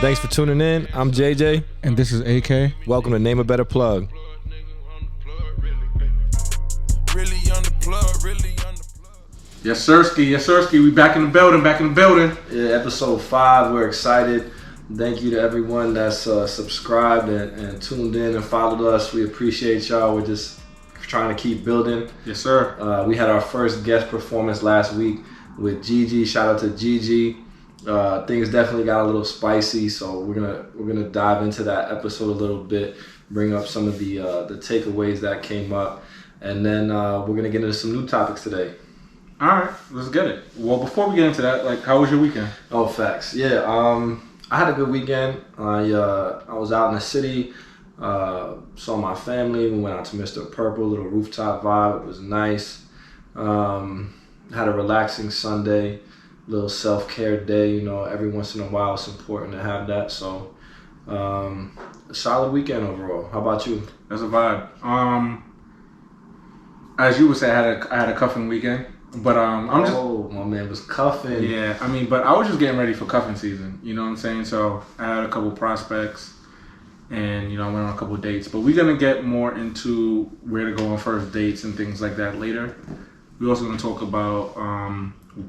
Thanks for tuning in. I'm JJ. And this is AK. Welcome to Name a Better Plug. Yes, Sirski. Yes, Sirski. We back in the building. Yeah, episode 5. We're excited. Thank you to everyone that's subscribed and tuned in and followed us. We appreciate y'all. We're just trying to keep building. Yes, sir. We had our first guest performance last week with Gigi. Shout out to Gigi. Things definitely got a little spicy, so we're gonna dive into that episode a little bit, bring up some of the takeaways that came up, and then we're gonna get into some new topics today. All right, let's get it. Well, before we get into that, how was your weekend? Oh, facts. Yeah, I had a good weekend. I was out in the city, saw my family. We went out to Mr. Purple, little rooftop vibe. It was nice. Had a relaxing Sunday, little self-care day. You know, every once in a while it's important to have that. So, a solid weekend overall. How about you? That's a vibe. As you would say, I had a cuffing weekend. But my man was cuffing. Yeah, but I was just getting ready for cuffing season. You know what I'm saying? So I had a couple prospects, and I went on a couple dates. But we're gonna get more into where to go on first dates and things like that later. We're also gonna talk about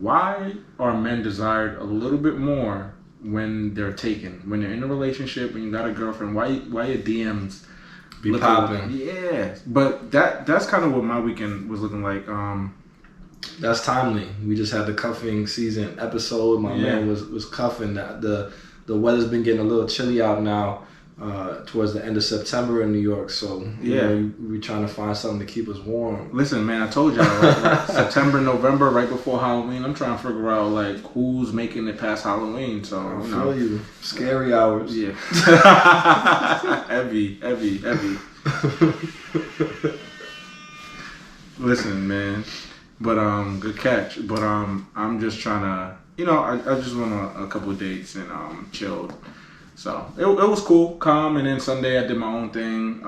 why are men desired a little bit more when they're taken, when they're in a relationship, when you got a girlfriend. Why your DMs be popping? Yeah, but that's kind of what my weekend was looking like. That's timely. We just had the cuffing season episode. My man was cuffing. The weather's been getting a little chilly out now towards the end of September in New York. So we're trying to find something to keep us warm. Listen, man, I told y'all, right? September, November, right before Halloween, I'm trying to figure out who's making it past Halloween. So I feel you. Scary hours. Yeah. Heavy. Listen, man. But good catch. But I'm just trying to, I just went on a couple of dates and chilled. So it was cool, calm. And then Sunday I did my own thing.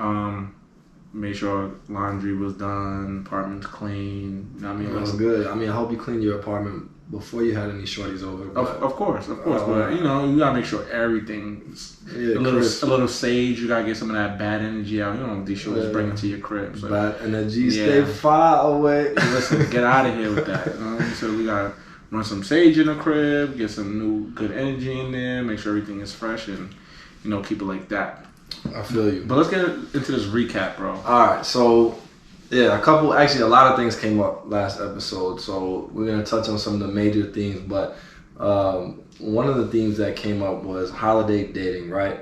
Made sure laundry was done, apartment's clean. That's good. I hope you cleaned your apartment before you had any shorties over. Of course. But you gotta make sure everything's a little sage. You gotta get some of that bad energy out. You don't want these shorties bring it to your crib. So. Bad energy, stay far away. Listen, get out of here with that. So we gotta run some sage in the crib, get some new good energy in there, make sure everything is fresh, and keep it like that. I feel you. But let's get into this recap, bro. All right, so. Yeah, a lot of things came up last episode, so we're going to touch on some of the major themes, but one of the themes that came up was holiday dating, right?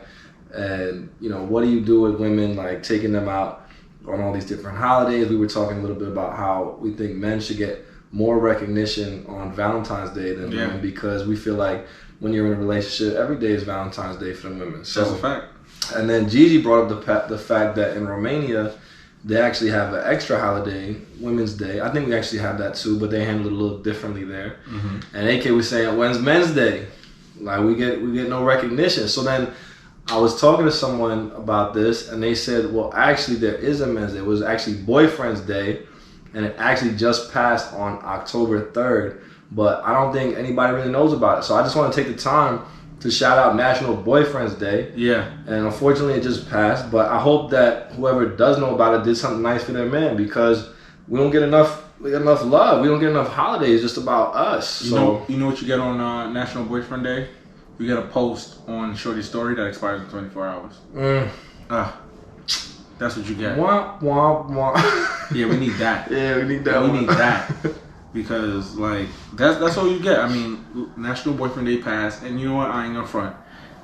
And, what do you do with women, taking them out on all these different holidays? We were talking a little bit about how we think men should get more recognition on Valentine's Day than women, because we feel like when you're in a relationship, every day is Valentine's Day for the women. So, that's a fact. And then Gigi brought up the fact that in Romania, they actually have an extra holiday, Women's Day. I think we actually have that too, but they handle it a little differently there. Mm-hmm. And AK was saying, when's Men's Day? We get no recognition. So then I was talking to someone about this, and they said, well, actually there is a Men's Day. It was actually Boyfriend's Day, and it actually just passed on October 3rd. But I don't think anybody really knows about it. So I just want to take the time to shout out National Boyfriend's Day. Yeah. And unfortunately it just passed, but I hope that whoever does know about it did something nice for their man, because we don't get enough love. We don't get enough holidays just about us. You know what you get on National Boyfriend Day? You get a post on Shorty's story that expires in 24 hours. That's what you get. Wah, wah, wah. Yeah, we need that. Yeah, we need that. We need that. Because that's all you get. National Boyfriend Day passed, and you know what? I ain't gonna front.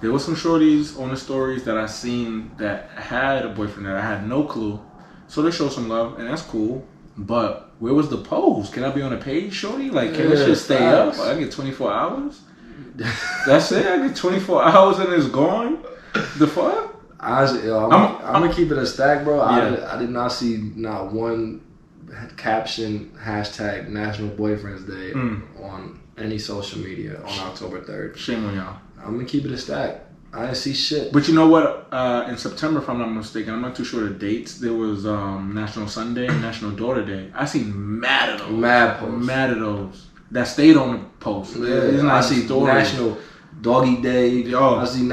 There was some shorties on the stories that I seen that had a boyfriend that I had no clue. So they showed some love, and that's cool. But where was the post? Can I be on a page, shorty? Can this shit stay up? I get 24 hours. That's it. I get 24 hours and it's gone. The fuck? Honestly, I'm gonna keep it a stack, bro. Yeah. I did not see not one caption hashtag National Boyfriend's Day on any social media on October 3rd. Shame on y'all. I'm gonna keep it a stack. I didn't see shit. But you know what? In September, if I'm not mistaken, I'm not too sure the dates. There was National Sunday and National Daughter Day. I seen mad of those. Mad posts. Mad of those. That stayed on the post. Yeah, I see National Doggy Day. Yo. I see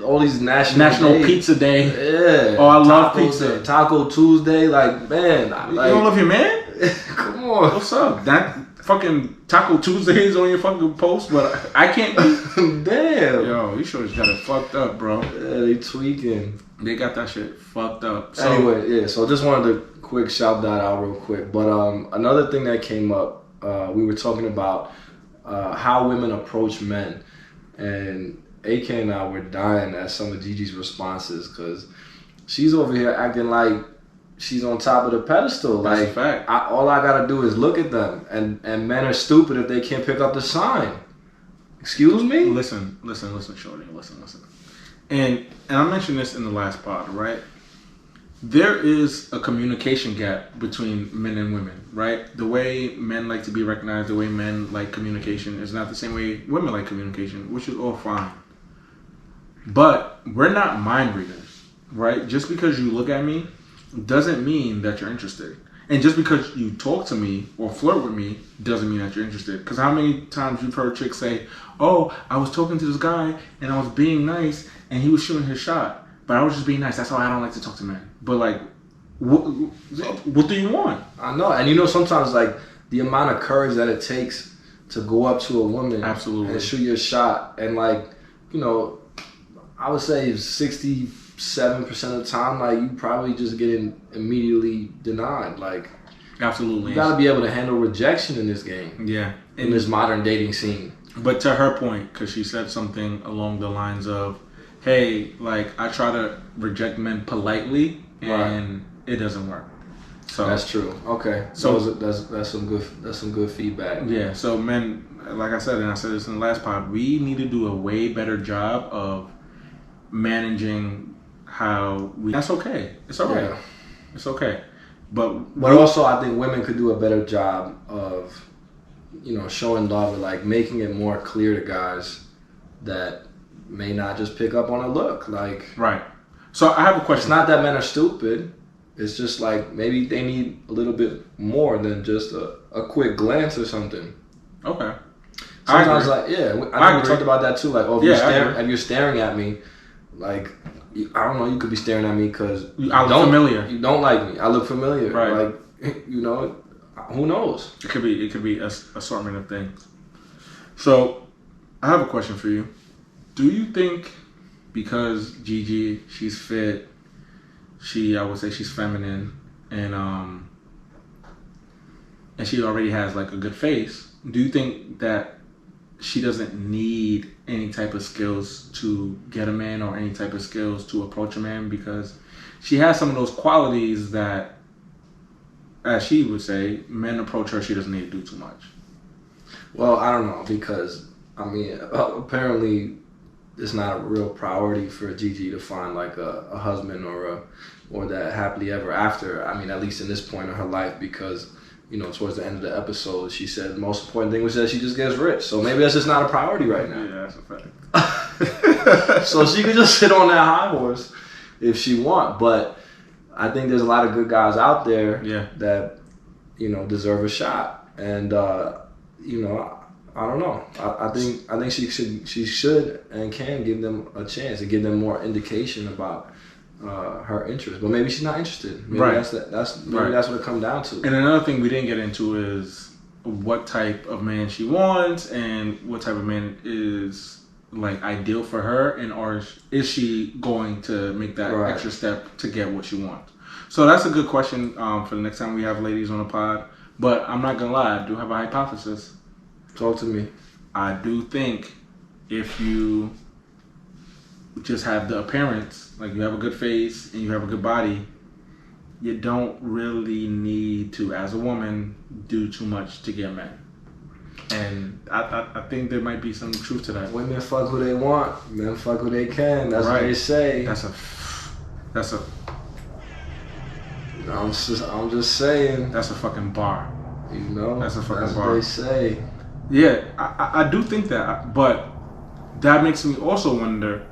all these national days. Pizza Day. Yeah. Oh, I love pizza. Taco Tuesday. Like, man. You don't love your man? Come on. What's up? That fucking Taco Tuesdays on your fucking post, but I can't be. Damn. Yo, you sure got it fucked up, bro. Yeah, they tweaking. They got that shit fucked up. So, anyway, yeah, so just wanted to quick shout that out real quick. But another thing that came up, we were talking about how women approach men. And AK and I were dying at some of Gigi's responses because she's over here acting like she's on top of the pedestal. That's like, a fact. All I gotta do is look at them. And men are stupid if they can't pick up the sign. Excuse me? Listen, shorty. Listen. And I mentioned this in the last pod, right? There is a communication gap between men and women, right? The way men like to be recognized, the way men like communication is not the same way women like communication, which is all fine. But we're not mind readers, right? Just because you look at me doesn't mean that you're interested. And just because you talk to me or flirt with me doesn't mean that you're interested. Because how many times you've heard chicks say, oh, I was talking to this guy and I was being nice and he was shooting his shot. But I was just being nice. That's why I don't like to talk to men. But like, what do you want? I know. And sometimes like the amount of courage that it takes to go up to a woman and shoot your shot. And like, I would say 67% of the time, like you probably just getting immediately denied. Like, absolutely, you gotta be able to handle rejection in this game. Yeah, in this modern dating scene. But to her point, because she said something along the lines of, "Hey, like I try to reject men politely, and it doesn't work." So that's true. Okay, so that's some good feedback. Yeah. So men, like I said, and I said this in the last pod, we need to do a way better job of managing how we. That's okay. It's all right. Yeah. It's okay. But also, I think women could do a better job of, showing love and like making it more clear to guys that may not just pick up on a look. Like, right. So I have a question. It's not that men are stupid. It's just like maybe they need a little bit more than just a quick glance or something. Okay. Sometimes, like, I think we talked about that too. Like, if you're staring at me, like, I don't know, you could be staring at me because I look familiar. You don't like me. I look familiar. Right. Like, who knows? It could be a assortment of things. So, I have a question for you. Do you think because Gigi, she's fit, I would say she's feminine, and she already has like a good face, do you think that she doesn't need any type of skills to get a man or any type of skills to approach a man because she has some of those qualities that, as she would say, men approach her, she doesn't need to do too much? Well, I don't know, because apparently it's not a real priority for Gigi to find like a husband or that happily ever after. I mean, at least in this point of her life, because towards the end of the episode, she said the most important thing was that she just gets rich. So maybe that's just not a priority right now. Yeah, that's a fact. So she could just sit on that high horse if she want. But I think there's a lot of good guys out there that, deserve a shot. And, I don't know. I think she should and can give them a chance and give them more indication about her interest, but maybe she's not interested. Maybe that's what it comes down to. And another thing we didn't get into is what type of man she wants and what type of man is like ideal for her, and or is she going to make that extra step to get what she wants? So that's a good question for the next time we have ladies on the pod. But I'm not gonna lie, I do have a hypothesis. Talk to me. I do think if you just have the appearance, like you have a good face and you have a good body, you don't really need to, as a woman, do too much to get men. And I think there might be some truth to that. Women fuck who they want, men fuck who they can. That's what they say. That's a. I'm just saying. That's a fucking bar. That's a fucking bar. What they say. Yeah, I do think that, but that makes me also wonder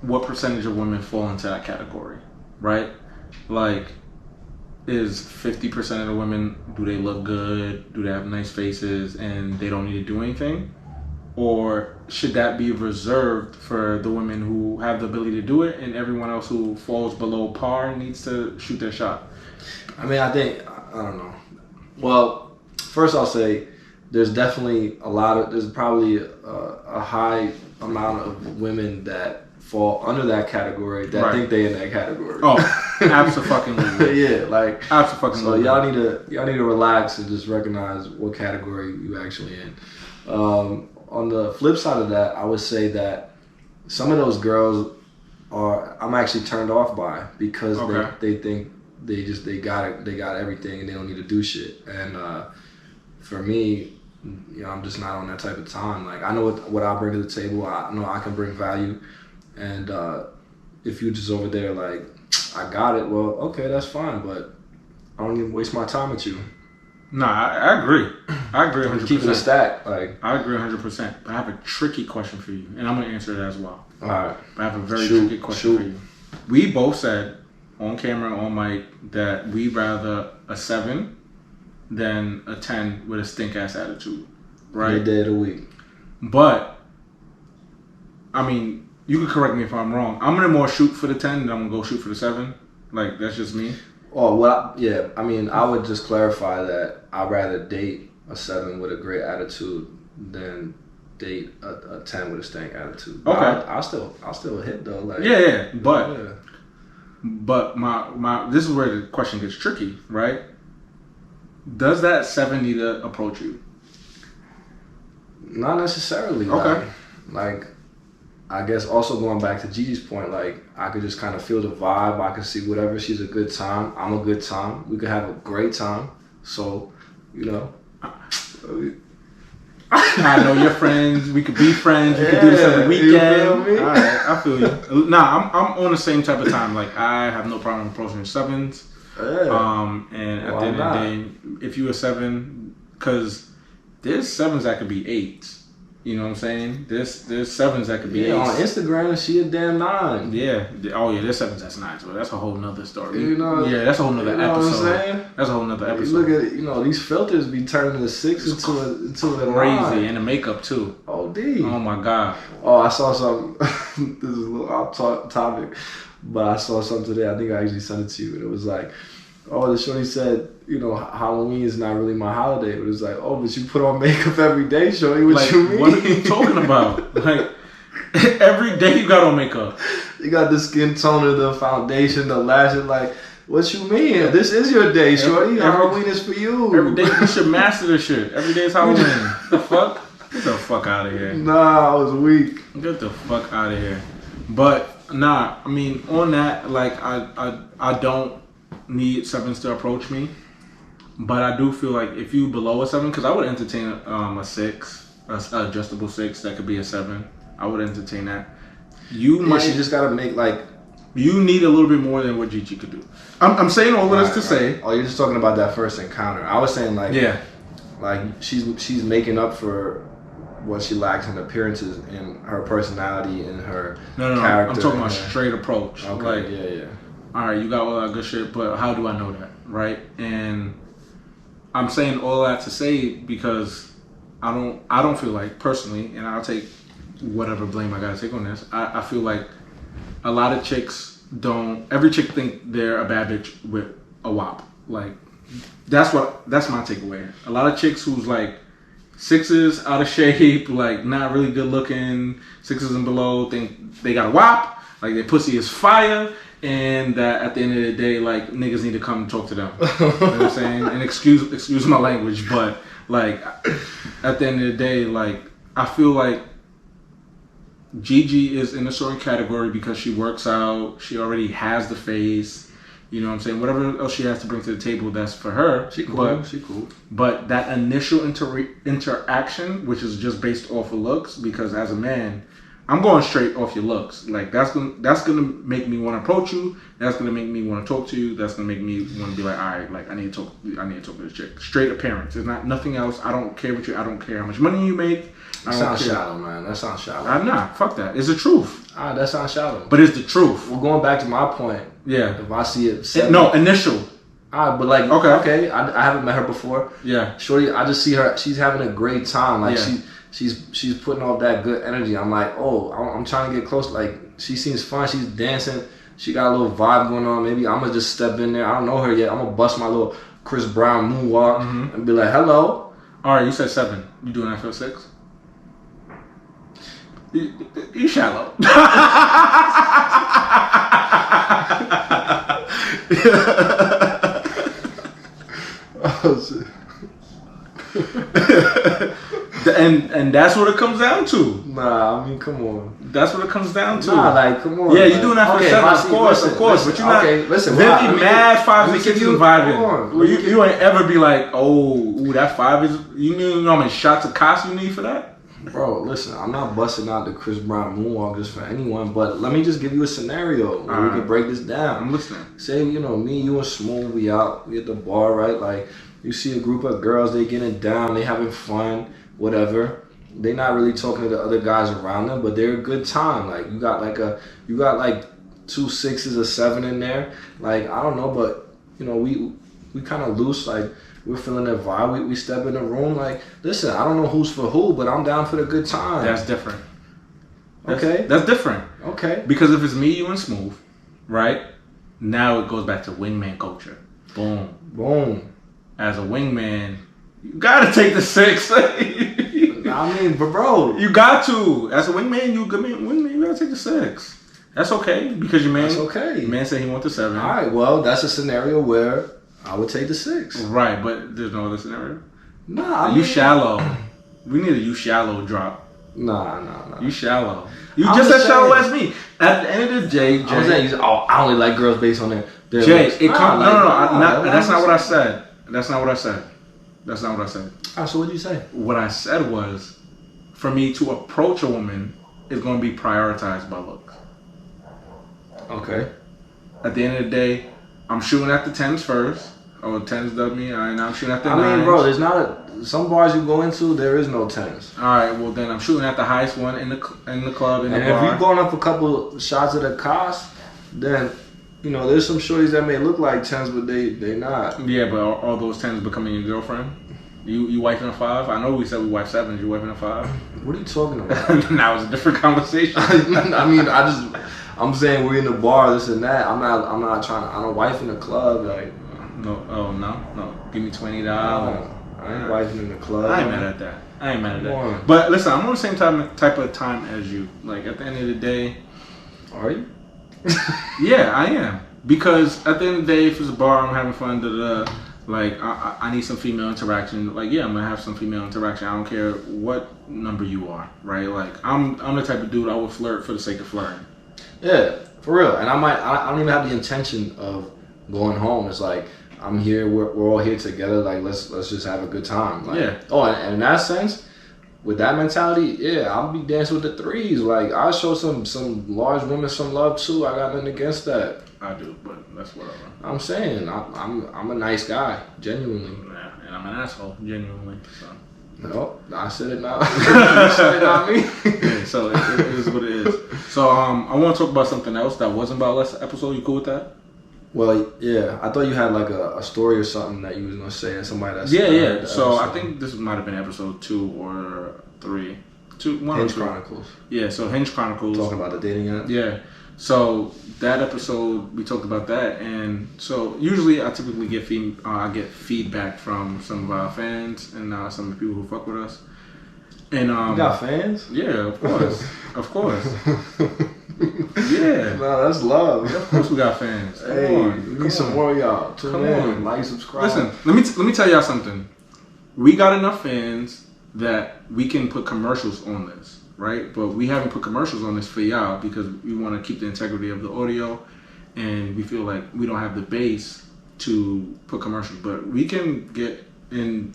what percentage of women fall into that category, right? Like, is 50% of the women, do they look good? Do they have nice faces and they don't need to do anything? or should that be reserved for the women who have the ability to do it, and everyone else who falls below par needs to shoot their shot? I mean, I don't know. Well, first I'll say there's definitely there's probably a high amount of women that fall under that category that think they in that category. Oh, absolutely. Yeah, like absolutely. So y'all need to relax and just recognize what category you actually in. On the flip side of that, I would say that some of those girls I'm actually turned off by because they think they got everything and they don't need to do shit. And for me, I'm just not on that type of time. Like, I know what I bring to the table. I know I can bring value. And if you're just over there like, I got it, well, okay, that's fine. But I don't even waste my time with you. No, I agree. I agree 100%. Keeping it stacked. Like, I agree 100%. But I have a tricky question for you. And I'm going to answer it as well. All right. But I have a very tricky question for you. We both said on camera, on mic, that we rather a 7 than a 10 with a stink-ass attitude. Right? Every day of the week. But, I mean, you can correct me if I'm wrong. I'm gonna more shoot for the 10 than I'm gonna go shoot for the 7. Like, that's just me. Oh, well, yeah. I mean, I would just clarify that I'd rather date a 7 with a great attitude than date a 10 with a stank attitude. But okay. I'll still hit though. Like, yeah. But my this is where the question gets tricky, right? Does that 7 need to approach you? Not necessarily. Okay. Like I guess also going back to Gigi's point, like I could just kind of feel the vibe. I could see whatever. She's a good time. I'm a good time. We could have a great time. So, I know your friends. We could be friends. We could do this every weekend. You feel me? All right, I feel you. Nah, I'm on the same type of time. Like, I have no problem approaching 7s. Yeah. And at the end of the day, if you a 7, because there's 7s that could be 8s. You know what I'm saying? There's 7s that could be 8s. On Instagram, she a damn 9. Yeah. Oh yeah, there's 7s that's 9s. But that's a whole nother story. Yeah, that's a whole nother episode. What I'm saying? That's a whole nother episode. You look at it, these filters be turning the 6 into a crazy, 9. And the makeup too. Oh, Oh my god. Oh, I saw something. This is a little off topic, but I saw something today. I think I actually sent it to you, and it was like, oh, the shorty said, Halloween is not really my holiday. But it was like, oh, but you put on makeup every day, shorty. What you mean? What are you talking about? Like, every day you got on makeup. You got the skin toner, the foundation, the lashes. Like, what you mean? This is your day, shorty. Halloween is for you. Every day you should master this shit. Every day is Halloween. The fuck? Get the fuck out of here. Nah, I was weak. Get the fuck out of here. But nah, I mean, on that, like, I don't need 7s to approach me, but I do feel like if you below a 7, because I would entertain a 6, a adjustable 6 that could be a 7. I would entertain that. You just gotta make like. You need a little bit more than what Gigi could do. I'm saying all of this to say. Oh, you're just talking about that first encounter. I was saying like. Yeah. Like she's making up for what she lacks in appearances and her personality and her character. I'm talking about straight approach. Okay. Like, yeah. All right, you got all that good shit, but how do I know that, right? And I'm saying all that to say because I don't feel like personally, and I'll take whatever blame I gotta take on this. I feel like a lot of chicks every chick think they're a bad bitch with a wop. Like that's my takeaway. A lot of chicks who's like 6s out of shape, like not really good looking, 6s and below think they got a wop, like their pussy is fire. And that at the end of the day, like, niggas need to come and talk to them. You know what I'm saying? And excuse my language, but like at the end of the day, like I feel like Gigi is in the sorry category because she works out, she already has the face, you know what I'm saying? Whatever else she has to bring to the table, that's for her. She cool. But that initial interaction, which is just based off of looks, because as a man, I'm going straight off your looks. Like that's gonna make me want to approach you. That's gonna make me want to talk to you. That's gonna make me want to be like, all right, like I need to talk to this chick. Straight appearance. There's not nothing else. I don't care what you. I don't care how much money you make. That sounds shallow, man. That sounds shallow. I'm not. Fuck that. It's the truth. That sounds shallow. But it's the truth. Well, going back to my point. Yeah. If I see it. Initial. But like, okay. I haven't met her before. Yeah. Shorty, I just see her. She's having a great time. Like she's putting off that good energy. I'm like, oh, I'm trying to get close. Like, she seems fun. She's dancing. She got a little vibe going on. Maybe I'm gonna just step in there. I don't know her yet. I'm gonna bust my little Chris Brown moonwalk and be like, hello. All right, you said 7. You doing that for 6? You shallow. Oh shit. And that's what it comes down to. Nah, I mean, come on. That's what it comes down to. Nah, like, come on. Yeah, you're doing that for 7, of course, of course. But you're not. Okay, listen. Then be mad 5 and 6 and vibing. You ain't ever be like, ooh, that 5 is. You know how many shots of Cas you need for that? Bro, listen, I'm not busting out the Chris Brown moonwalk just for anyone, but let me just give you a scenario where we can break this down. I'm listening. Say, you know, me, you, and Smooth, we out, we at the bar, right? Like, you see a group of girls, they getting down, they having fun, whatever. They not really talking to the other guys around them, but they're a good time. Like, you got like 2 6s or 7 in there. Like, I don't know, but you know, we kind of loose. Like, we're feeling that vibe. We step in the room. Like, listen, I don't know who's for who, but I'm down for the good time. That's different. Okay. That's different. Okay. Because if it's me, you, and Smooth, right? Now it goes back to wingman culture. Boom. Boom. As a wingman, you gotta take the 6. I mean, but bro, you got to. As a wingman, you gotta take the 6. That's okay because your man. That's okay. Your man said he wants the 7. All right. Well, that's a scenario where I would take the 6. Right, but there's no other scenario. Nah, you shallow. We need a you shallow drop. Nah. You shallow. You just as shallow as me. At the end of the day, Jay. I'm saying, I only like girls based on their Jay, looks. no. That's not what I said. That's not what I said. So what did you say? What I said was, for me to approach a woman is going to be prioritized by looks. Okay. At the end of the day, I'm shooting at the 10s first. Oh, 10s dub me. All right, now I'm shooting at the 9s. I mean, bro, there's not some bars you go into, there is no 10s. All right, well then I'm shooting at the highest one in the club, in the bar. And if you're going up a couple shots of the Cas, then, you know, there's some shorties that may look like 10s, but they not. Yeah, but are all those 10s becoming your girlfriend? You wifing a 5? I know we said we wife 7s. You wifing a 5? What are you talking about? Now it's a different conversation. I mean, I'm saying we're in the bar, this and that. I'm not trying to. I don't wife in the club, like. No. Give me $20. I ain't wifing in the club. I ain't mad at that. But listen, I'm on the same type of time as you. Like at the end of the day. Are you? Yeah, I am. Because at the end of the day, if it's a bar, I'm having fun. Like I need some female interaction. Like yeah, I'm gonna have some female interaction. I don't care what number you are, right? Like I'm the type of dude I would flirt for the sake of flirting. Yeah, for real. And I don't even have the intention of going home. It's like I'm here. We're all here together. Like let's just have a good time. Like, yeah. Oh, and in that sense, with that mentality, yeah, I'll be dancing with the 3s. Like I'll show some large women some love too. I got nothing against that. I do, but that's whatever. I'm saying I'm a nice guy, genuinely. Yeah, and I'm an asshole, genuinely. So. No, I said it now. You said it, not me. Yeah, so it is what it is. So I want to talk about something else that wasn't about last episode. You cool with that? Well, yeah. I thought you had like a story or something that you was gonna say, and somebody that's yeah. So I think this might have been episode 2 or 3. One Hinge or 2. Chronicles. Yeah, so Hinge Chronicles. Talking about the dating app. Yeah. So that episode we talked about that, and so usually I typically get feedback from some of our fans and some of the people who fuck with us. And you got fans? Yeah, of course, of course. Yeah. No, that's love. Of course we got fans. Hey, we need some more of y'all. Tune in, like, subscribe. Listen, let me tell y'all something. We got enough fans that we can put commercials on this. Right, but we haven't put commercials on this for y'all because we want to keep the integrity of the audio, and we feel like we don't have the base to put commercials. But we can get in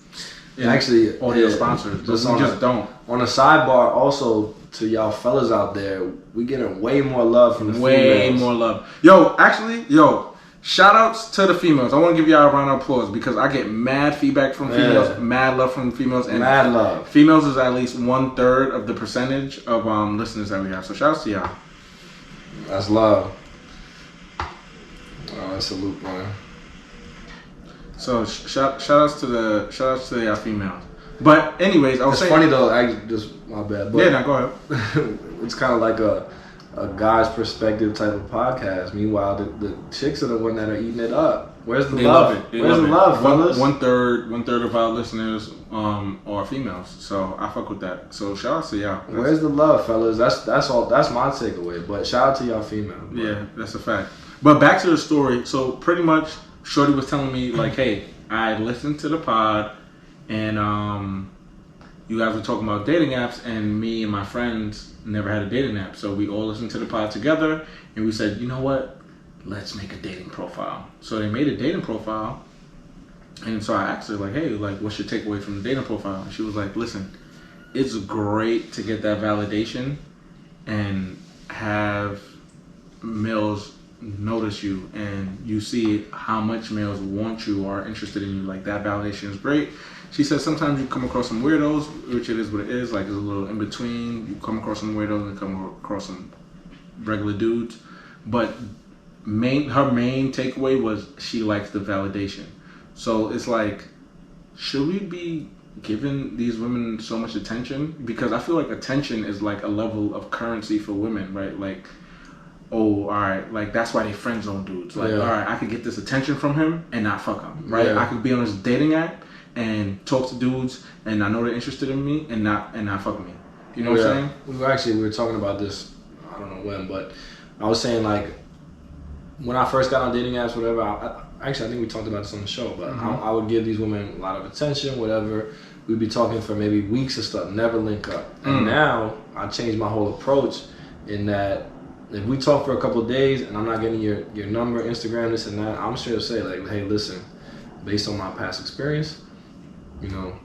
actually audio sponsors, but we just don't. On a sidebar, also to y'all fellas out there, we getting way more love from the females. Way more love. Yo. Shout outs to the females. I want to give y'all a round of applause because I get mad feedback from females, mad love from females, and mad love. Females is at least 1/3 of the percentage of listeners that we have. So shout outs to y'all. That's love. Oh, that's a loop, man. So shout outs to y'all females. But anyways, I was saying. It's funny though. Just my bad. But yeah, no, go ahead. It's kind of like a guy's perspective type of podcast. Meanwhile, the chicks are the one that are eating it up. Where's the love? Love it. Where's the love, fellas? One third of our listeners are females, so I fuck with that. So shout out to y'all. Where's the love, fellas? That's all. That's my takeaway. But shout out to y'all females. Yeah, that's a fact. But back to the story. So pretty much, Shorty was telling me like, hey, I listened to the pod, and you guys were talking about dating apps, and me and my friends never had a dating app, so we all listened to the pod together, and we said, you know what? Let's make a dating profile. So they made a dating profile, and so I asked her like, hey, like, what's your takeaway from the dating profile? And she was like, listen, it's great to get that validation and have males notice you, and you see how much males want you or are interested in you. Like, that validation is great. She said sometimes you come across some weirdos, which it is what it is. Like, it's a little in between. You come across some weirdos and come across some regular dudes, but her main takeaway was she likes the validation. So it's like, should we be giving these women so much attention? Because I feel like attention is like a level of currency for women, right? Like, oh, all right, like that's why they friend zone dudes. Like, all right, I could get this attention from him and not fuck him, right? I could be on this dating app and talk to dudes, and I know they're interested in me and not fuck me. You know what I'm saying? We were talking about this. I don't know when, but I was saying like, when I first got on dating apps, whatever, I think we talked about this on the show, but I would give these women a lot of attention, whatever. We'd be talking for maybe weeks and stuff, never link up. And now I changed my whole approach in that if we talk for a couple of days and I'm not getting your number, Instagram, this and that, I'm sure to say like, hey, listen, based on my past experience, you know,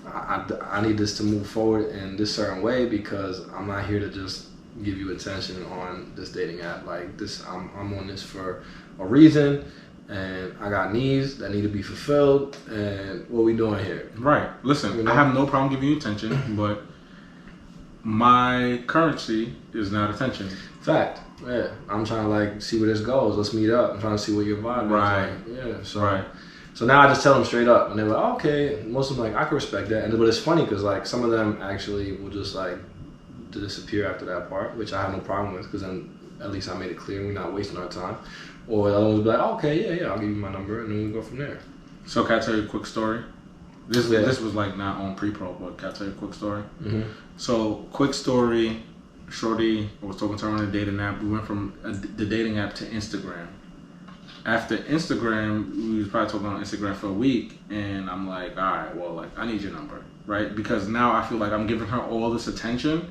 I need this to move forward in this certain way, because I'm not here to just give you attention on this dating app. Like this, I'm on this for a reason, and I got needs that need to be fulfilled, and what we doing here? Right. Listen, you know? I have no problem giving you attention, but my currency is not attention. Fact. Yeah. I'm trying to like see where this goes. Let's meet up. I'm trying to see what your vibe is. Like. Yeah. So. So now I just tell them straight up, and they're like, oh, okay. Most of them like, I can respect that. But it's funny because like some of them actually will just like disappear after that part, which I have no problem with, because then at least I made it clear we're not wasting our time. Or the other ones will be like, oh, okay, yeah, I'll give you my number, and then we'll go from there. So can I tell you a quick story? This was like not on pre-pro, but can I tell you a quick story? Mm-hmm. So quick story, Shorty, I was talking to her on a dating app. We went from the dating app to Instagram. After Instagram, we was probably talking on Instagram for a week, and I'm like, all right, well, like, I need your number, right? Because now I feel like I'm giving her all this attention,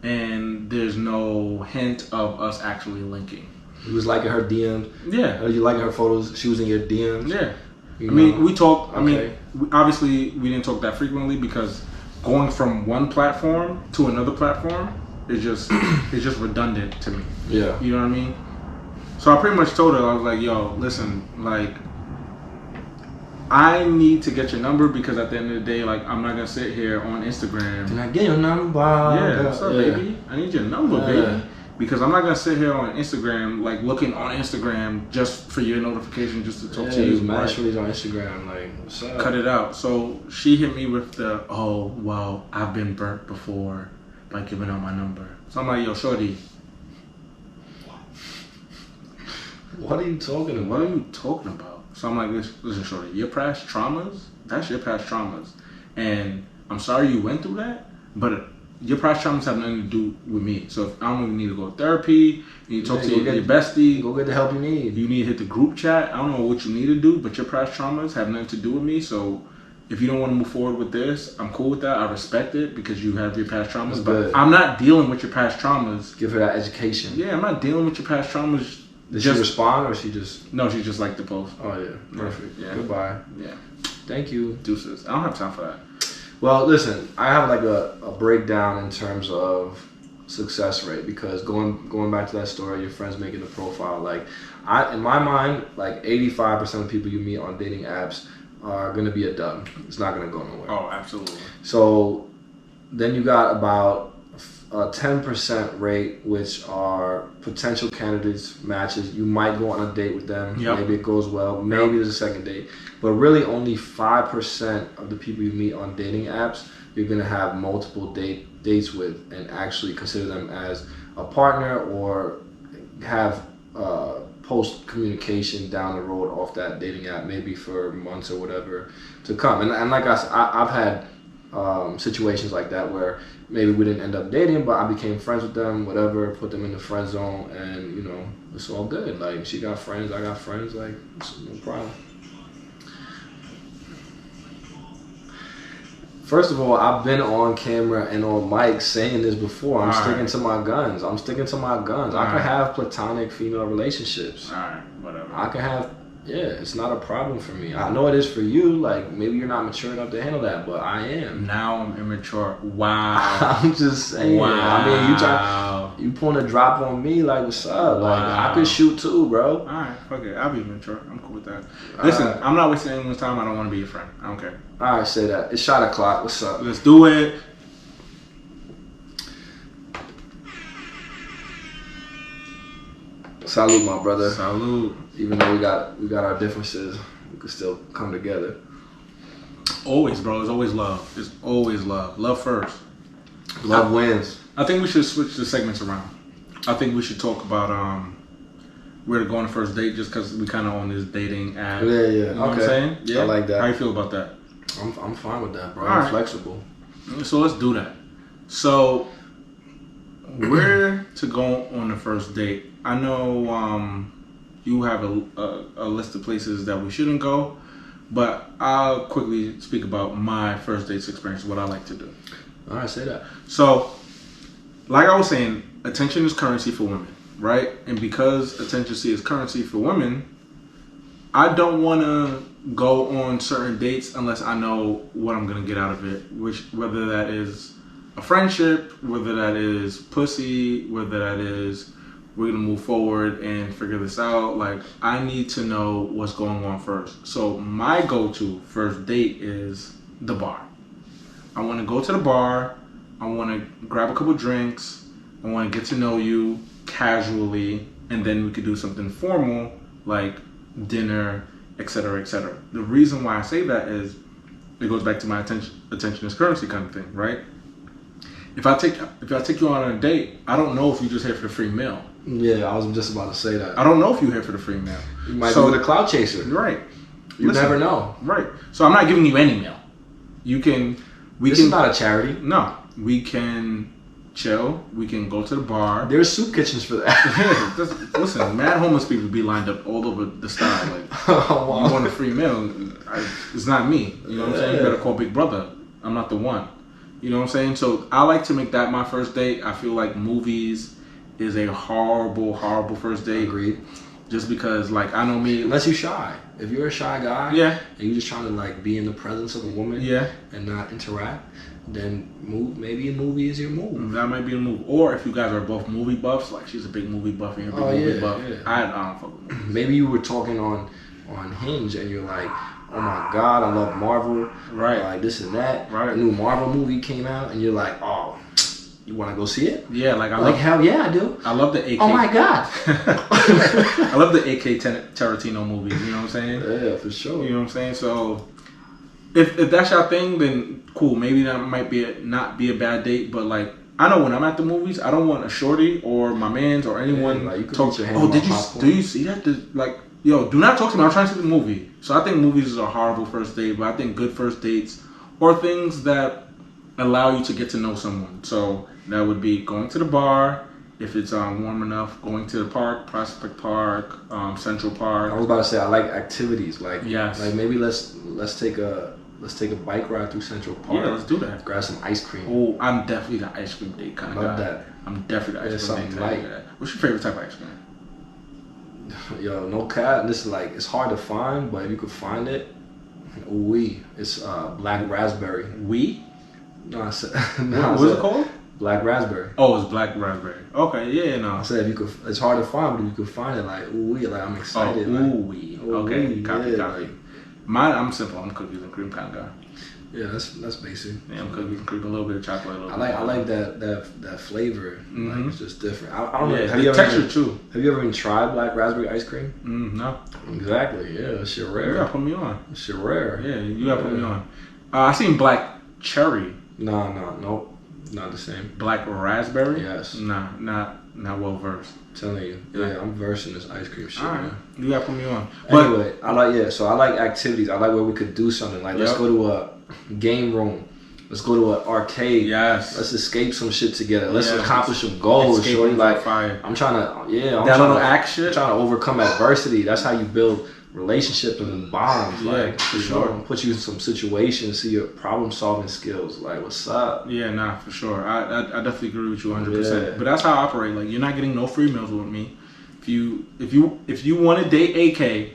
and there's no hint of us actually linking. You was liking her DMs? Yeah. You liking her photos? She was in your DMs? Yeah. I mean, we talked, obviously, we didn't talk that frequently, because going from one platform to another platform is just redundant to me. Yeah. You know what I mean? So I pretty much told her, I was like, yo, listen, like, I need to get your number, because at the end of the day, like, I'm not going to sit here on Instagram. Can I get your number? Yeah, what's up, baby? I need your number, baby. Because I'm not going to sit here on Instagram, like, looking on Instagram just for your notification, just to talk to you. Yeah, shorties on Instagram, like, what's up? Cut it out. So she hit me with the, oh, well, I've been burnt before by giving out my number. So I'm like, yo, shorty. What are you talking about? What are you talking about? So I'm like, listen, shorty, your past traumas, that's your past traumas. And I'm sorry you went through that, but your past traumas have nothing to do with me. So if I don't even need to go to therapy, you need to talk to your bestie. Go get the help you need. You need to hit the group chat. I don't know what you need to do, but your past traumas have nothing to do with me. So if you don't want to move forward with this, I'm cool with that. I respect it, because you have your past traumas. But I'm not dealing with your past traumas. Give her that education. Yeah, I'm not dealing with your past traumas. Did she respond, or she just... No, she just liked the post. Oh, yeah. Perfect. Yeah. Goodbye. Yeah. Thank you. Deuces. I don't have time for that. Well, listen, I have like a breakdown in terms of success rate, because going back to that story, your friends making the profile, like, in my mind, like 85% of people you meet on dating apps are going to be a dud. It's not going to go nowhere. Oh, absolutely. So then you got about a 10% rate, which are potential candidates, matches. You might go on a date with them. Yep. Maybe it goes well. Maybe there's a second date. But really, only 5% of the people you meet on dating apps, you're going to have multiple dates with and actually consider them as a partner or have post communication down the road off that dating app, maybe for months or whatever to come. And like I said, I've had situations like that where maybe we didn't end up dating, but I became friends with them, whatever, put them in the friend zone, and you know, it's all good. Like, she got friends, I got friends, like, it's no problem. First of all, I've been on camera and on mic saying this before. I'm sticking to my guns. I can have platonic female relationships. Alright, whatever. I can have, it's not a problem for me. I know it is for you. Like, maybe you're not mature enough to handle that, but I am. Now I'm immature. Wow. I'm just saying. Wow. I mean, you pulling a drop on me, like, what's up? Like, I could shoot too, bro. Alright, fuck it. I'll be mature. I'm cool with that. Listen, I'm not wasting anyone's time. I don't want to be your friend. I don't care. Alright, say that. It's shot o'clock. What's up? Let's do it. Salute, my brother. Salute. Even though we got our differences, we could still come together. Always, bro. It's always love. It's always love. Love first. Love wins. I think we should switch the segments around. I think we should talk about where to go on the first date, just because we kind of on this dating app. Yeah. You know what I'm saying? Yeah. I like that. How you feel about that? I'm fine with that, bro. All I'm right. flexible. So let's do that. So, where to go on the first date? I know you have a list of places that we shouldn't go, but I'll quickly speak about my first dates experience, what I like to do. All right, say that. So, like I was saying, attention is currency for women, right? And because attention is currency for women, I don't want to go on certain dates unless I know what I'm going to get out of it, whether that is a friendship, whether that is pussy, whether that is we're going to move forward and figure this out. Like, I need to know what's going on first. So my go-to first date is the bar. I want to go to the bar. I want to grab a couple drinks. I want to get to know you casually, and then we could do something formal like dinner, etc., etc. The reason why I say that is it goes back to my attention is currency kind of thing, right? If I take you on a date, I don't know if you're just here for the free meal. Yeah, I was just about to say that. I don't know if you're here for the free meal. You might be with a cloud chaser. Right. You never know. Right. So I'm not giving you any meal. This is not a charity. No. We can chill. We can go to the bar. There's soup kitchens for that. Listen, mad homeless people be lined up all over the style. Like, wow. You want a free meal? It's not me. You know what I'm saying? You better call Big Brother. I'm not the one. You know what I'm saying? So I like to make that my first date. I feel like movies is a horrible, horrible first date. Agreed. Just because, like, I know me. Unless you're shy. If you're a shy guy, yeah, and you're just trying to like be in the presence of a woman, yeah, and not interact, then maybe a movie is your move. That might be a move. Or if you guys are both movie buffs, like she's a big movie buff and you're a big movie buff. Yeah. I don't fuck with movies. Maybe you were talking on Hinge and you're like, oh my god, I love Marvel. Right. Like this and that. Right. A new Marvel movie came out and you're like, oh, you want to go see it? Yeah, like hell yeah, I do. I love the AK. Oh my god. I love the AK Tarantino movies. You know what I'm saying? Yeah, for sure. You know what I'm saying? So if that's your thing, then cool. Maybe that might not be a bad date. But like, I know when I'm at the movies, I don't want a shorty or my man's or anyone talk. Oh, do you see that? Yo, do not talk to me. I'm trying to see the movie. So I think movies are a horrible first date, but I think good first dates are things that allow you to get to know someone. So that would be going to the bar, if it's warm enough, going to the park, Prospect Park, Central Park. I was about to say I like activities. Like, yes. Like maybe let's take a bike ride through Central Park. Yeah, let's do that. Grab some ice cream. Oh, I'm definitely the ice cream date kind of guy. Love that. I'm definitely the ice cream date kind of guy. What's your favorite type of ice cream? Yo, no cap. This is like, it's hard to find, but if you could find it, it's black raspberry. No, I said. What was it called? Black raspberry. Oh, it's black raspberry. Okay, yeah, no. I said if you could, it's hard to find, but if you could find it, like like I'm excited. Okay, copy. Like, Mine, I'm simple. I'm cookies and cream kind of guy. Yeah, that's basic. Damn cookies, cream, a little bit of chocolate. A little I like that flavor. Like, it's just different. I don't know. Have you texture too? Have you ever even tried black raspberry ice cream? No. Exactly. Yeah, that shit rare. You gotta put me on. That shit rare. Yeah, you gotta put me on. I seen black cherry. Nope. Not the same. Black raspberry? Yes. Nah, not well versed. Telling you. Yeah, I'm versed in this ice cream shit. Alright. You gotta put me on. Anyway, I like activities. I like where we could do something. Like, let's go to a game room. Let's go to an arcade. Yes. Let's escape some shit together. Let's accomplish some goals. Shorty, like, fire. I'm trying to, action. Trying to overcome adversity. That's how you build relationships and bonds. Yeah, like, for sure. Put you in some situations, see your problem solving skills. Like, what's up? Yeah, nah, for sure. I definitely agree with you 100%. Yeah. But that's how I operate. Like, you're not getting no free meals with me. If you want to date AK,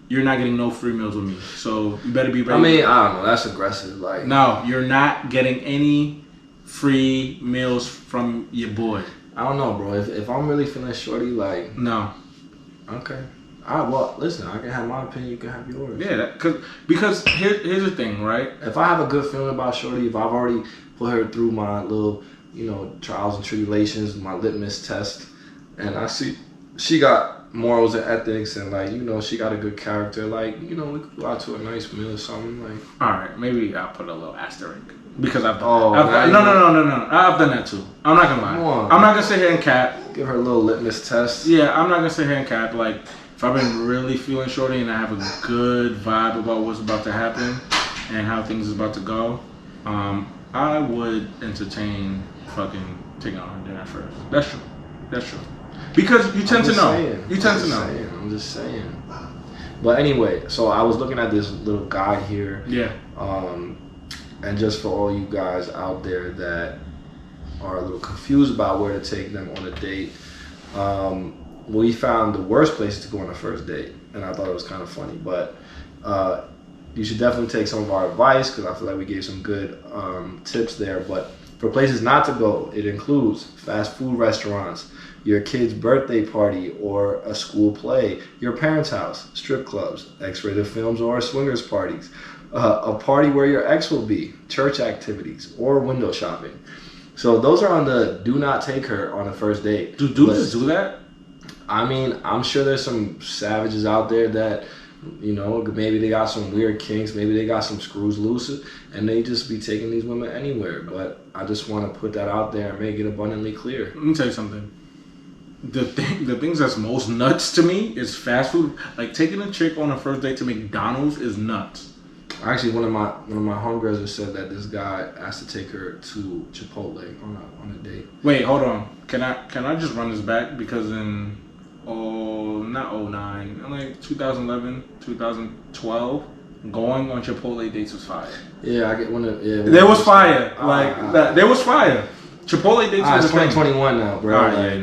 you're not getting no free meals with me. So you better be ready. I mean, I don't know. That's aggressive. Like, no, you're not getting any free meals from your boy. I don't know, bro. If I'm really feeling shorty, like, no. Okay. Well, listen. I can have my opinion. You can have yours. Yeah, because here's the thing, right? If I have a good feeling about shorty, if I've already put her through my little, trials and tribulations, my litmus test, and I see she got morals and ethics, and like, she got a good character, like, we could go out to a nice meal or something, like. All right, maybe I'll put a little asterisk because I've done. Oh, no. I've done that too. I'm not gonna lie. I'm not gonna sit here and cap. Give her a little litmus test. Yeah, I'm not gonna sit here and cap. Like, if I've been really feeling shorty and I have a good vibe about what's about to happen and how things is about to go, I would entertain fucking taking on her dinner first. That's true. Because you tend to know. I'm just saying. But anyway, so I was looking at this little guide here. Yeah. And just for all you guys out there that are a little confused about where to take them on a date, we found the worst place to go on a first date, and I thought it was kind of funny. But you should definitely take some of our advice because I feel like we gave some good tips there. But for places not to go, it includes fast food restaurants, your kid's birthday party or a school play, your parents' house, strip clubs, X-rated films or swingers parties, a party where your ex will be, church activities, or window shopping. So those are on the do not take her on a first date. Do dudes do that? I mean, I'm sure there's some savages out there that, maybe they got some weird kinks, maybe they got some screws loose, and they just be taking these women anywhere. But I just want to put that out there and make it abundantly clear. Let me tell you something. The things that's most nuts to me is fast food. Like, taking a chick on a first date to McDonald's is nuts. Actually, one of my homegirls just said that this guy asked to take her to Chipotle on a date. Wait, hold on. Can I just run this back? Because in not 09, like 2011, 2012, going on Chipotle dates was fire. Yeah, I get one of There was fire. There was fire. Chipotle dates was it's 2021 now, bro. Right,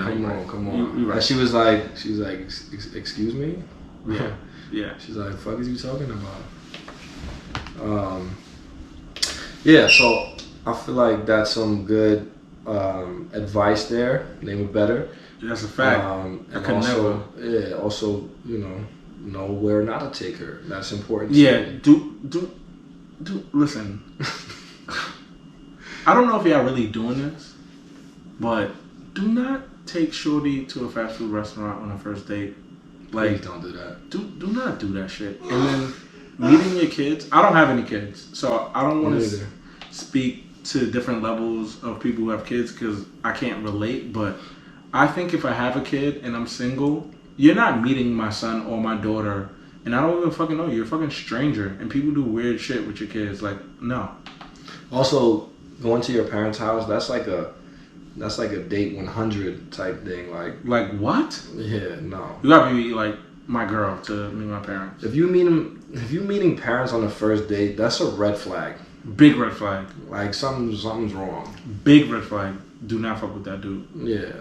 Come on. You right. She was like, excuse me? Yeah. She's like, fuck is you talking about? Yeah, so I feel like that's some good advice there. Name it better. That's a fact. And also, know where not to take her. That's important. Yeah. Do listen. I don't know if y'all really doing this, but do not take shorty to a fast food restaurant on a first date. Like, please don't do that. Do not do that shit. And then meeting your kids. I don't have any kids, so I don't want to speak to different levels of people who have kids because I can't relate. But I think if I have a kid and I'm single, you're not meeting my son or my daughter, and I don't even fucking know you. You're a fucking stranger, and people do weird shit with your kids. Like, no. Also, going to your parents' house, that's like a date 100 type thing. Like what? Yeah, no. You gotta be like my girl to meet my parents. If you meeting parents on the first date, that's a red flag. Big red flag. Like something's wrong. Big red flag. Do not fuck with that dude. Yeah,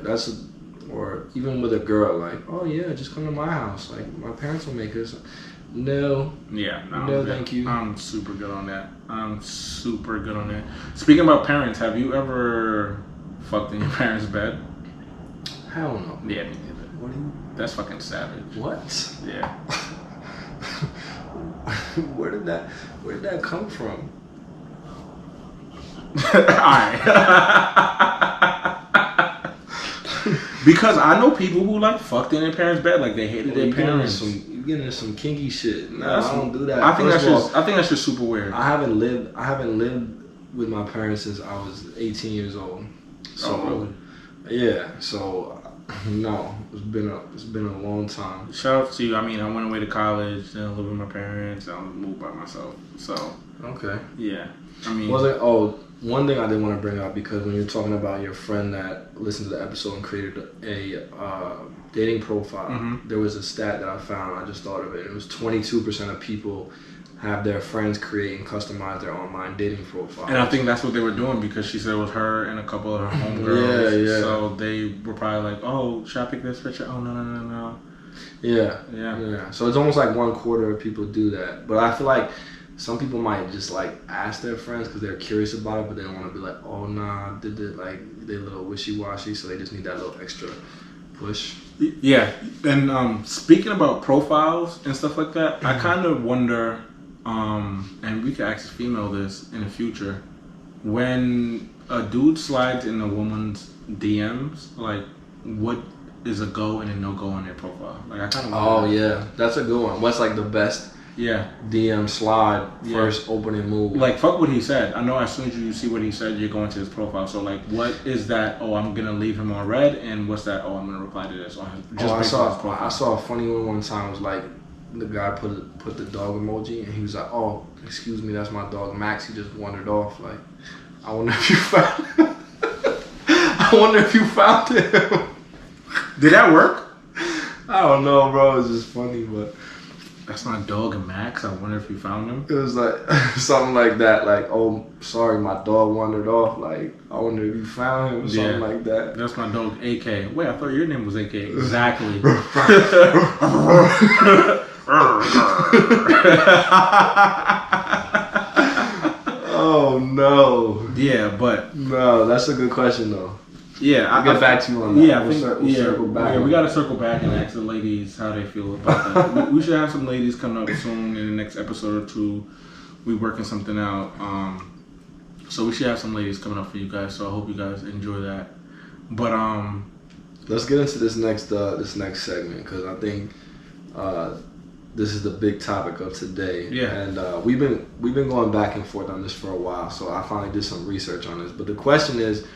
or even with a girl, like, oh yeah, just come to my house. Like, my parents will make us. No. Yeah, no, thank you. I'm super good on that. Speaking about parents, have you ever fucked in your parents' bed? Hell no. Yeah, me neither. What do you? That's fucking savage. What? Yeah. Where did that come from? Alright. Because I know people who like fucked in their parents' bed, like they hated their parents. You getting into some kinky shit. No, I don't do that. I think that's just super weird. I haven't lived with my parents since I was 18 years old. So really? Yeah. So no, it's been a long time. Shout out to you. I mean, I went away to college, then I lived with my parents, and I moved by myself. So okay. Yeah. I mean, one thing I didn't want to bring up, because when you're talking about your friend that listened to the episode and created a dating profile, there was a stat that I found. I just thought of it. It was 22% of people have their friends create and customize their online dating profile. And I think that's what they were doing, because she said it was her and a couple of her homegirls. Yeah. So they were probably like, oh, should I pick this picture? Oh, no. Yeah. So it's almost like 1/4 of people do that. But I feel like some people might just like ask their friends because they're curious about it, but they don't want to be like, oh nah, they're a little wishy-washy, so they just need that little extra push. Yeah. And speaking about profiles and stuff like that, I kind of wonder, and we could ask a female this in the future, when a dude slides in a woman's DMs, like what is a go and a no-go on their profile? Like I kind of Oh yeah, that's a good one. What's like the best DM slide first opening move? Like fuck what he said. I know as soon as you see what he said, you're going to his profile. So like, what is that? Oh, I'm gonna leave him on red, and what's that? Oh, I'm gonna reply to this. I saw a funny one time. It was like the guy put the dog emoji, and he was like, oh, excuse me, that's my dog Max. He just wandered off. Like, I wonder if you found him. I wonder if you found him. Did that work? I don't know, bro. It's just funny, but. That's my dog Max. I wonder if you found him. It was like something like that. Like, oh, sorry, my dog wandered off. Like, I wonder if you found him or something like that. That's my dog AK. Wait, I thought your name was AK. Exactly. Oh no. Yeah, but no, that's a good question though. Yeah, I'll get back to you on that. Yeah, we'll circle back. Yeah, we gotta circle back and ask the ladies how they feel about that. we should have some ladies coming up soon in the next episode or two. We working something out, so we should have some ladies coming up for you guys. So I hope you guys enjoy that. But let's get into this next segment, because I think this is the big topic of today. Yeah, and we've been going back and forth on this for a while. So I finally did some research on this. But the question is,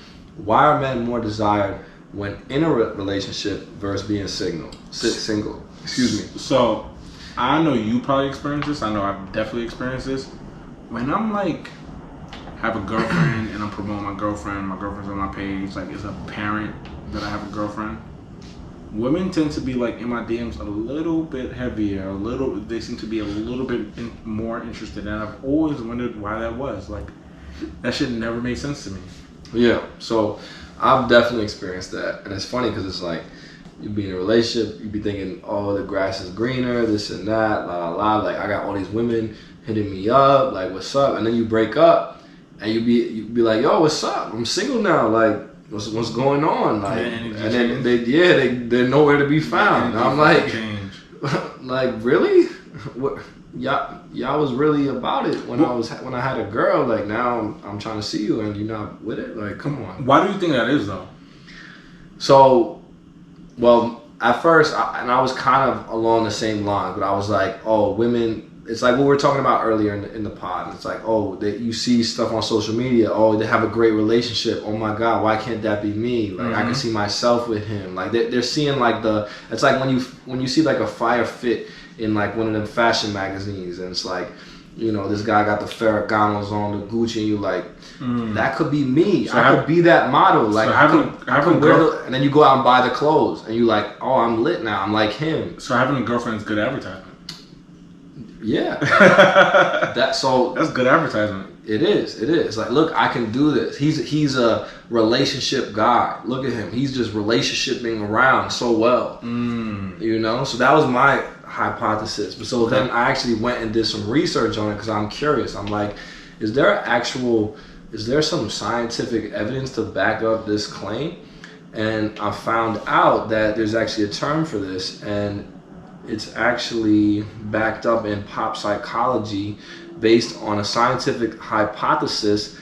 why are men more desired when in a relationship versus being single? Excuse me. So, I know you probably experienced this. I know I've definitely experienced this. When I'm like, have a girlfriend and I'm promoting my girlfriend's on my page, like it's apparent that I have a girlfriend. Women tend to be like in my DMs a little bit heavier, they seem to be a little bit more interested, and I've always wondered why that was. Like, that shit never made sense to me. Yeah, so I've definitely experienced that, and it's funny because it's like you be in a relationship, you be thinking, oh, the grass is greener, this and that, la la la. Like, I got all these women hitting me up, like, what's up? And then you break up, and you be like, yo, what's up? I'm single now. Like, what's going on? Like, and then they're nowhere to be found. And I'm like, like, really? What? Y'all was really about it when I had a girl. Like, now I'm trying to see you and you're not with it. Like, come on. Why do you think that is though? So, well, at first, I was kind of along the same lines, but I was like, oh, women. It's like what we were talking about earlier in the pod. It's like, oh, you see stuff on social media. Oh, they have a great relationship. Oh my God, why can't that be me? Like, I can see myself with him. Like, they're seeing like it's like when you see like a fire fit in like one of them fashion magazines, and it's like, you know, this guy got the Ferraganos on, the Gucci, and you like, that could be me. So I could be that model. Like, I could wear and then you go out and buy the clothes, and you like, oh, I'm lit now. I'm like him. So having a girlfriend is good advertisement. Yeah. That's good advertisement. It is. Like, look, I can do this. He's a relationship guy. Look at him. He's just relationshiping around so well. You know? So that was my hypothesis. But so then I actually went and did some research on it because I'm curious. I'm like, is there some scientific evidence to back up this claim? And I found out that there's actually a term for this, and it's actually backed up in pop psychology based on a scientific hypothesis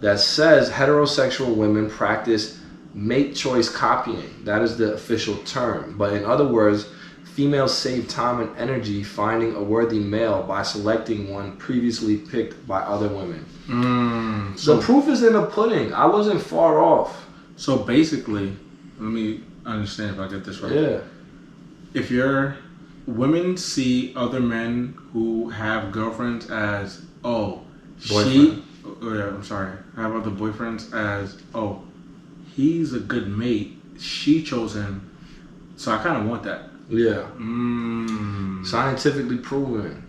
that says heterosexual women practice mate choice copying. That is the official term. But in other words, females save time and energy finding a worthy male by selecting one previously picked by other women. So the proof is in the pudding. I wasn't far off. So basically, let me understand if I get this right. Yeah. If your women see other men who have girlfriends as, have other boyfriends as, he's a good mate. She chose him. So I kind of want that. Yeah. Scientifically proven.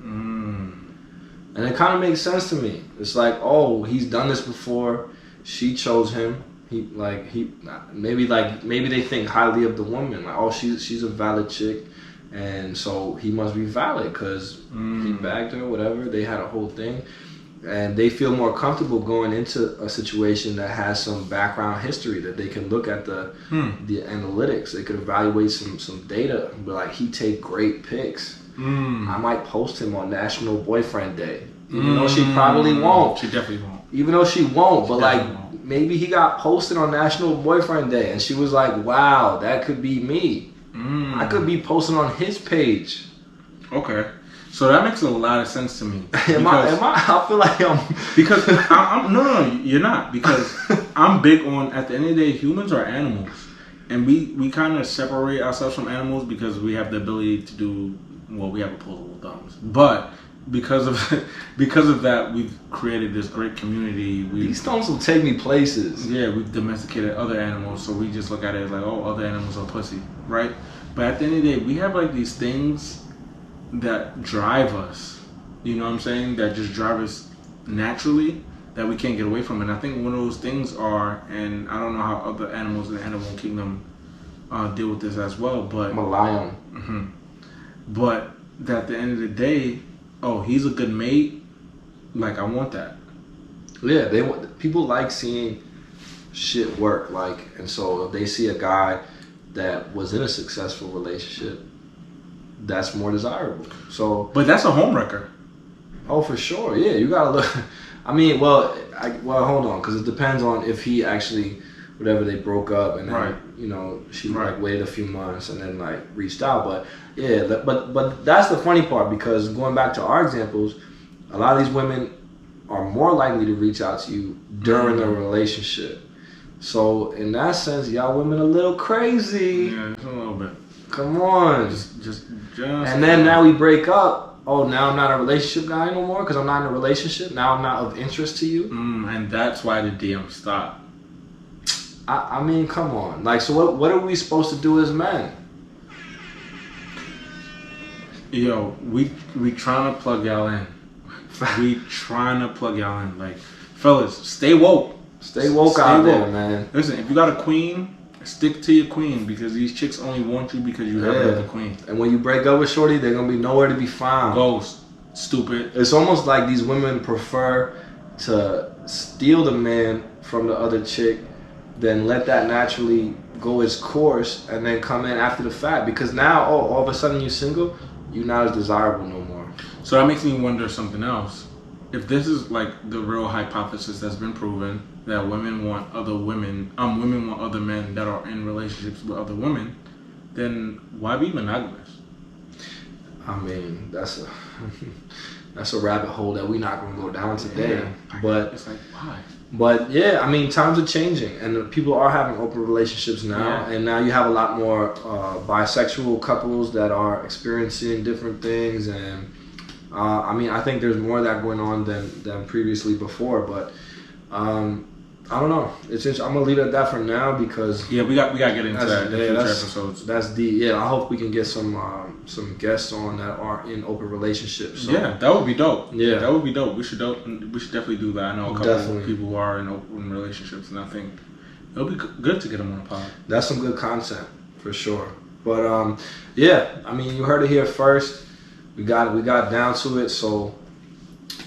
And it kind of makes sense to me. It's like, he's done this before. She chose him. Maybe they think highly of the woman. Like, she's a valid chick, and so he must be valid because he bagged her, whatever. They had a whole thing. And they feel more comfortable going into a situation that has some background history, that they can look at the analytics. They could evaluate some data. But like, he take great pics. I might post him on National Boyfriend Day. Even though she probably won't. She definitely won't. Even though she won't. But like, maybe he got posted on National Boyfriend Day and she was like, wow, that could be me. I could be posting on his page. Okay. So that makes a lot of sense to me. Am I? I feel like I'm... Because no, you're not. Because I'm big on, at the end of the day, humans are animals. And we kind of separate ourselves from animals because we have the ability to do, we have opposable thumbs. But because of that, we've created this great community. These thumbs will take me places. Yeah, we've domesticated other animals, so we just look at it as like, other animals are pussy, right? But at the end of the day, we have like these things that drive us, you know what I'm saying, that just drive us naturally, that we can't get away from. And I think one of those things are, and I don't know how other animals in the animal kingdom deal with this as well, but I'm a lion. But at the end of the day, he's a good mate, like, I want that. Yeah, people like seeing shit work, like, and so if they see a guy that was in a successful relationship, that's more desirable. So, but that's a home wrecker. Oh, for sure. Yeah, you gotta look. I mean, hold on, because it depends on if he actually, whatever, they broke up and then she like waited a few months and then like reached out. But yeah, but that's the funny part, because going back to our examples, a lot of these women are more likely to reach out to you during the relationship. So in that sense, y'all women a little crazy. Yeah, just a little bit. Come on. Just. And then now we break up. Now I'm not a relationship guy no more because I'm not in a relationship. Now I'm not of interest to you. And that's why the DM stopped. I mean, come on. Like, so what are we supposed to do as men? Yo, we trying to plug y'all in. Like, fellas, stay woke. Stay woke out there, man. Listen, if you got a queen, stick to your queen, because these chicks only want you because you have another queen. And when you break up with shorty, they're gonna be nowhere to be found. Ghost. Stupid. It's almost like these women prefer to steal the man from the other chick than let that naturally go its course and then come in after the fact. Because now, all of a sudden you're single, you're not as desirable no more. So that makes me wonder something else. If this is like the real hypothesis that's been proven, that women want other women want other men that are in relationships with other women, then why be monogamous? I mean, that's a rabbit hole that we're not gonna go down today. Yeah. But it's like, why? But yeah, I mean, times are changing, and people are having open relationships now, and now you have a lot more bisexual couples that are experiencing different things, and I mean, I think there's more of that going on than previously before, but I don't know. It's just, I'm gonna leave it at that for now, because we got to get into that in future episodes. That's deep. I hope we can get some guests on that are in open relationships. So. Yeah, that would be dope. Yeah, that would be dope. We should definitely do that. I know a couple of people who are in open relationships, and I think it'll be good to get them on the pod. That's some good content for sure. But I mean, you heard it here first. We got down to it. So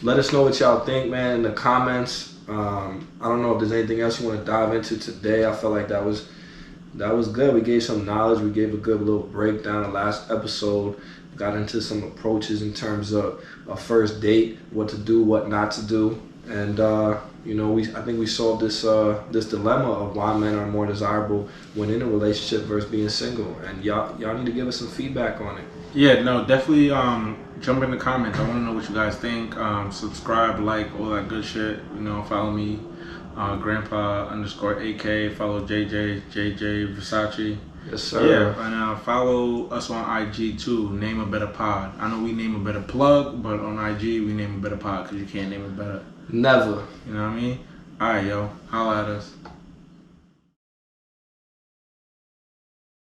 let us know what y'all think, man, in the comments. I don't know if there's anything else you want to dive into today. I felt like that was good. We gave some knowledge. We gave a good little breakdown. The last episode got into some approaches in terms of a first date, what to do, what not to do, And you know, I think we solved this this dilemma of why men are more desirable when in a relationship versus being single. And y'all need to give us some feedback on it. Yeah, no, definitely jump in the comments. I want to know what you guys think. Subscribe, like, all that good shit. You know, follow me, Grandpa_AK. Follow JJ Versace. Yes, sir. Yeah, and follow us on IG too. Name a Better Pod. I know we name a better plug, but on IG we name a better pod because you can't name it better. Never. You know what I mean? All right, yo, holla at us.